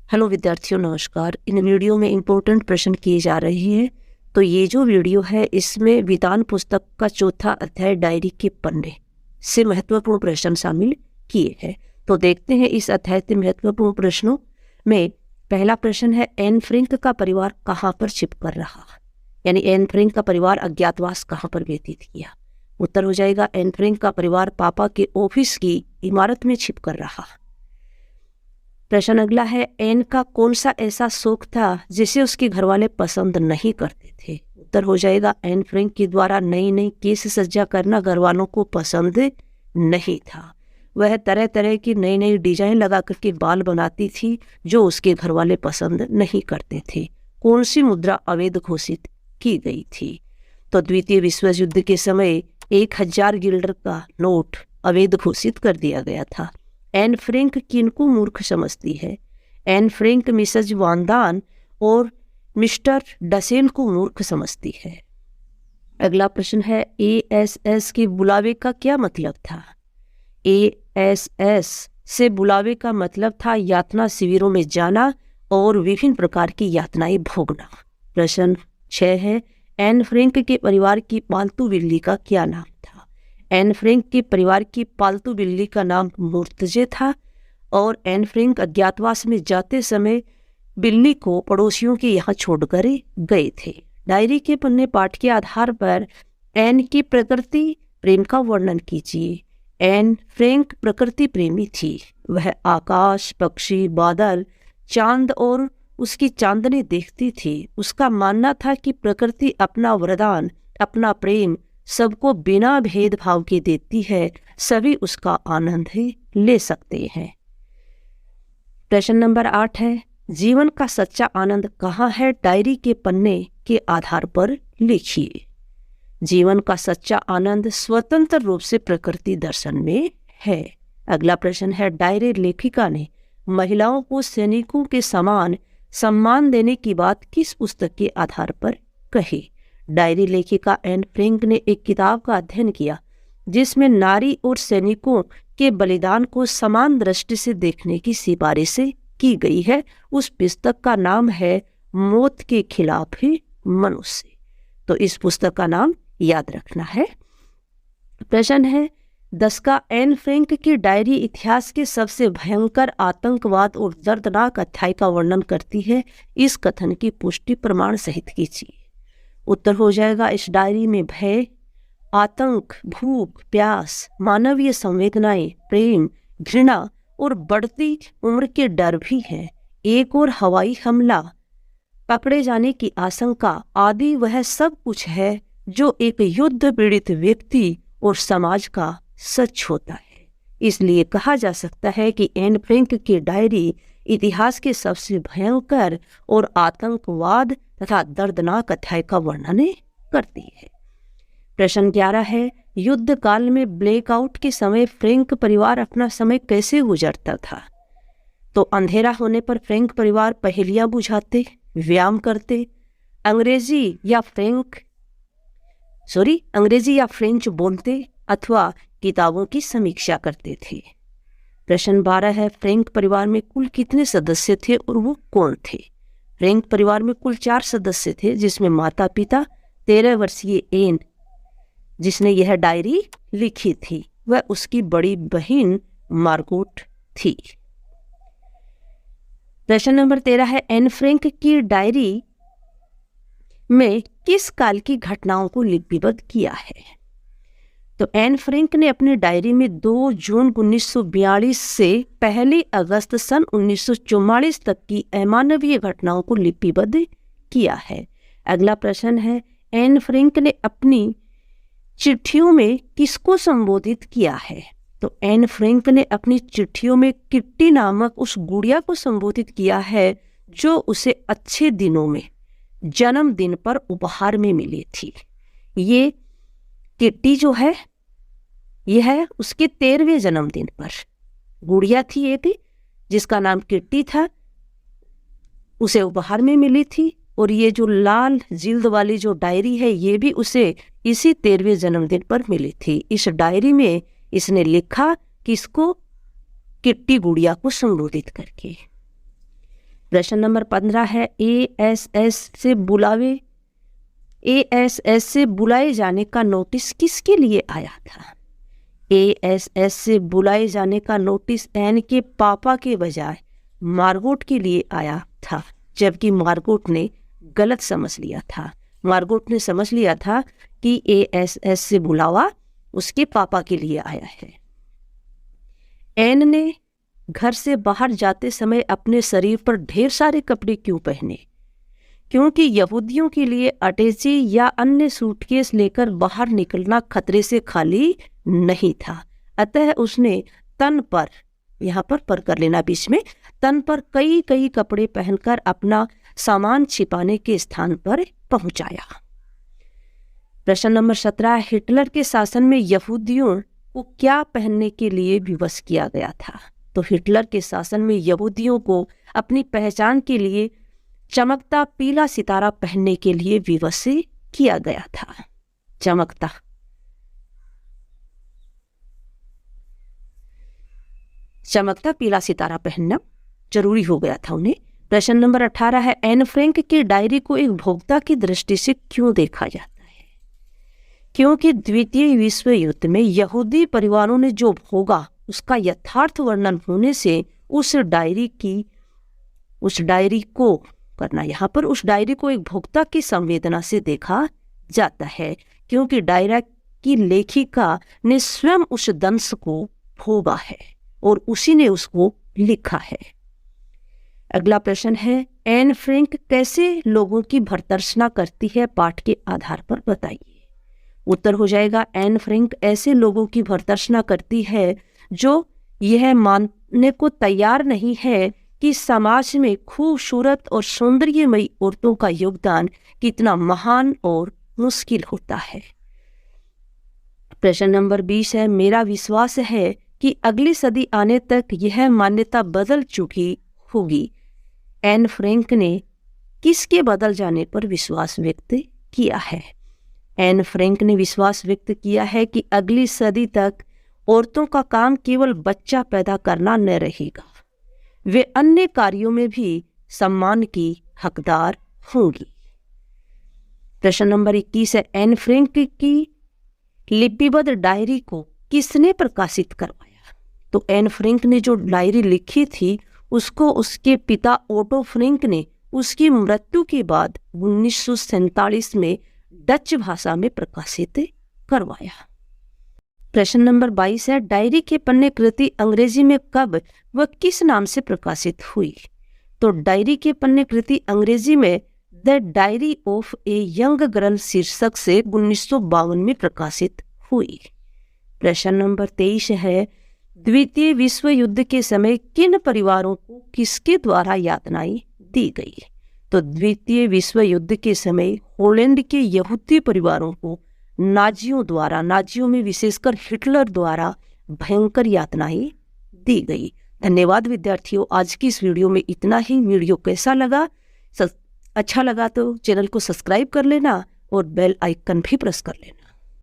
Hello विद्यार्थियों, नमस्कार। इन video में इम्पोर्टेंट प्रश्न किए जा रहे हैं। तो ये जो वीडियो है इसमें विधान पुस्तक का चौथा अध्याय डायरी के पन्ने से महत्वपूर्ण प्रश्न शामिल किए हैं। तो देखते हैं इस अध्याय के महत्वपूर्ण प्रश्नों में। पहला प्रश्न है, एन फ्रैंक का परिवार कहाँ पर छिप कर रहा? यानी एन फ्रैंक का परिवार अज्ञातवास कहाँ पर व्यतीत किया? उत्तर हो जाएगा, एन फ्रैंक का परिवार पापा के ऑफिस की इमारत में छिप कर रहा। प्रश्न अगला है, एन का कौन सा ऐसा शौक था जिसे उसके घर वाले पसंद नहीं करते थे? उत्तर हो जाएगा, एन फ्रैंक के द्वारा नई नई केश सज्जा करना घर वालों को पसंद नहीं था। वह तरह तरह की नई नई डिजाइन लगा करके बाल बनाती थी जो उसके घर वाले पसंद नहीं करते थे। कौन सी मुद्रा अवैध घोषित की गई थी? तो द्वितीय विश्व युद्ध के समय 1000 गिल्डर का नोट अवैध घोषित कर दिया गया था। एन फ्रैंक किनको मूर्ख समझती है? एन फ्रैंक मिसेज वांदान और मिस्टर डसेन को मूर्ख समझती है। अगला प्रश्न है, एएसएस के बुलावे का क्या मतलब था? एएसएस से बुलावे का मतलब था यातना शिविरों में जाना और विभिन्न प्रकार की यातनाएं भोगना। प्रश्न 6 है, एन फ्रैंक के परिवार की पालतू बिल्ली का क्या नाम था? एन फ्रैंक के परिवार की पालतू बिल्ली का नाम मुर्तजे था और एन फ्रैंक अज्ञातवास में जाते समय बिल्ली को पड़ोसियों के यहाँ छोड़कर गए थे। डायरी के पन्ने पाठ के आधार पर एन की प्रकृति प्रेम का वर्णन कीजिए। एन फ्रैंक प्रकृति प्रेमी थी। वह आकाश, पक्षी, बादल, चांद और उसकी चांदनी देखती थी। उसका मानना था कि प्रकृति अपना वरदान, अपना प्रेम सबको बिना भेदभाव के देती है। सभी उसका आनंद ही ले सकते हैं। प्रश्न नंबर 8 है, जीवन का सच्चा आनंद कहाँ है? डायरी के पन्ने के आधार पर लिखिए। जीवन का सच्चा आनंद स्वतंत्र रूप से प्रकृति दर्शन में है। अगला प्रश्न है, डायरी लेखिका ने महिलाओं को सैनिकों के समान सम्मान देने की बात किस पुस्तक के आधार पर कही? डायरी लेखिका एन फ्रैंक ने एक किताब का अध्ययन किया जिसमें नारी और सैनिकों के बलिदान को समान दृष्टि से देखने की सिफारिश की गई है। उस पुस्तक का नाम है मौत के खिलाफ ही मनुष्य। तो इस पुस्तक का नाम याद रखना है। प्रश्न है, 10 का एन फ्रैंक की डायरी इतिहास के सबसे भयंकर आतंकवाद और दर्दनाक अध्याय का वर्णन करती है। इस कथन की पुष्टि प्रमाण सहित कीजिए। उत्तर हो जाएगा, इस डायरी में भय, आतंक, भूख, प्यास, मानवीय संवेदनाएं, प्रेम, घृणा और बढ़ती उम्र के डर भी हैं। एक और हवाई हमला, पकड़े जाने की आशंका आदि वह सब कुछ है जो एक युद्ध पीड़ित व्यक्ति और समाज का सच होता है। इसलिए कहा जा सकता है कि एन फ्रैंक की डायरी इतिहास के सबसे भयंकर और आतंकवाद तथा दर्दनाक अध्याय का वर्णन करती है। प्रश्न 11 है, युद्ध काल में ब्लैकआउट के समय फ्रैंक परिवार अपना समय कैसे गुजरता था? तो अंधेरा होने पर फ्रैंक परिवार पहेलियां बुझाते, व्यायाम करते, अंग्रेजी या फ्रेंच बोलते अथवा किताबों की समीक्षा करते थे। प्रश्न 12 है, फ्रैंक परिवार में कुल कितने सदस्य थे और वो कौन थे? फ्रैंक परिवार में कुल 4 सदस्य थे, जिसमें माता पिता, 13 वर्षीय एन जिसने यह डायरी लिखी थी, वह उसकी बड़ी बहन मार्गोट थी। प्रश्न नंबर 13 है, एन फ्रैंक की डायरी में किस काल की घटनाओं को लिपिबद्ध किया है? तो एन फ्रैंक ने अपनी डायरी में 2 जून 1942 से 1 अगस्त सन 1944 तक की अमानवीय घटनाओं को लिपिबद्ध किया है। अगला प्रश्न है, एन फ्रैंक ने अपनी चिट्ठियों में किसको संबोधित किया है? तो एन फ्रैंक ने अपनी चिट्ठियों में किट्टी नामक उस गुड़िया को संबोधित किया है जो उसे अच्छे दिनों में जन्मदिन पर उपहार में मिली थी। ये किट्टी जो है यह है उसके 13वें जन्मदिन पर गुड़िया थी एक जिसका नाम किट्टी था, उसे उपहार में मिली थी। और ये जो लाल जिल्द वाली जो डायरी है ये भी उसे इसी 13वें जन्मदिन पर मिली थी। इस डायरी में इसने लिखा किसको? किट्टी गुड़िया को संबोधित करके। प्रश्न नंबर 15 है एएसएस से बुलाए जाने का नोटिस किसके लिए आया था? एएसएस से बुलाए जाने का नोटिस एन के पापा के बजाय मार्गोट के लिए आया था, जबकि मार्गोट ने गलत समझ लिया था। मार्गोट ने समझ लिया था कि एएसएस से बुलावा उसके पापा के लिए आया है। एन ने घर से बाहर जाते समय अपने शरीर पर ढेर सारे कपड़े क्यों पहने? क्योंकि यहूदियों के लिए अटैची या अन्य सूटकेस लेकर बाहर निकलना खतरे से खाली नहीं था, अतः उसने तन पर, यहाँ पर कर लेना बीच में, तन पर कई कई कपड़े पहनकर अपना सामान छिपाने के स्थान पर पहुंचाया। प्रश्न नंबर 17, हिटलर के शासन में यहूदियों को क्या पहनने के लिए विवश किया गया था? तो हिटलर के शासन में यहूदियों को अपनी पहचान के लिए चमकता पीला सितारा पहनने के लिए विवश किया गया था। चमकता पीला सितारा पहनना जरूरी हो गया था उन्हें। प्रश्न नंबर 18 है एन फ्रैंक की डायरी को एक भोक्ता की दृष्टि से क्यों देखा जाता है? क्योंकि द्वितीय विश्व युद्ध में यहूदी परिवारों ने जो भोगा उसका यथार्थ वर्णन होने से उस डायरी को एक भोक्ता की संवेदना से देखा जाता है, क्योंकि डायरा की लेखिका ने स्वयं उस दंश को भोगा है और उसी ने उसको लिखा है। अगला प्रश्न है एन फ्रैंक कैसे लोगों की भर्त्सना करती है? पाठ के आधार पर बताइए। उत्तर हो जाएगा एन फ्रैंक ऐसे लोगों की भर्त्सना करती है जो यह मानने को तैयार नहीं है कि समाज में खूबसूरत और सौंदर्यमयी औरतों का योगदान कितना महान और मुश्किल होता है। प्रश्न नंबर 20 है मेरा विश्वास है कि अगली सदी आने तक यह मान्यता बदल चुकी होगी। एन फ्रैंक ने किसके बदल जाने पर विश्वास व्यक्त किया है? एन फ्रैंक ने विश्वास व्यक्त किया है कि अगली सदी तक औरतों का काम केवल बच्चा पैदा करना न रहेगा, वे अन्य कार्यों में भी सम्मान की हकदार होंगी। प्रश्न नंबर 21 है एन फ्रैंक की लिपिबद्ध डायरी को किसने प्रकाशित करवाया? तो एन फ्रैंक ने जो डायरी लिखी थी उसको उसके पिता ओटो फ्रैंक ने उसकी मृत्यु के बाद 1947 में डच भाषा में प्रकाशित करवाया। प्रश्न नंबर 22 है डायरी के पन्ने कृति अंग्रेजी में कब व किस नाम से प्रकाशित हुई? तो डायरी के पन्ने कृति अंग्रेजी में the diary of a young girl शीर्षक से 1952 में प्रकाशित हुई। प्रश्न नंबर 23 है द्वितीय विश्व युद्ध के समय किन परिवारों को किसके द्वारा यातनाएं दी गई? तो द्वितीय विश्व युद्ध के समय होलैंड के यहूदी परिवारों को नाजियों में विशेषकर हिटलर द्वारा भयंकर यातनाएं दी गई। धन्यवाद विद्यार्थियों, आज की इस वीडियो में इतना ही। वीडियो कैसा लगा? अच्छा लगा तो चैनल को सब्सक्राइब कर लेना और बेल आइकन भी प्रेस कर लेना।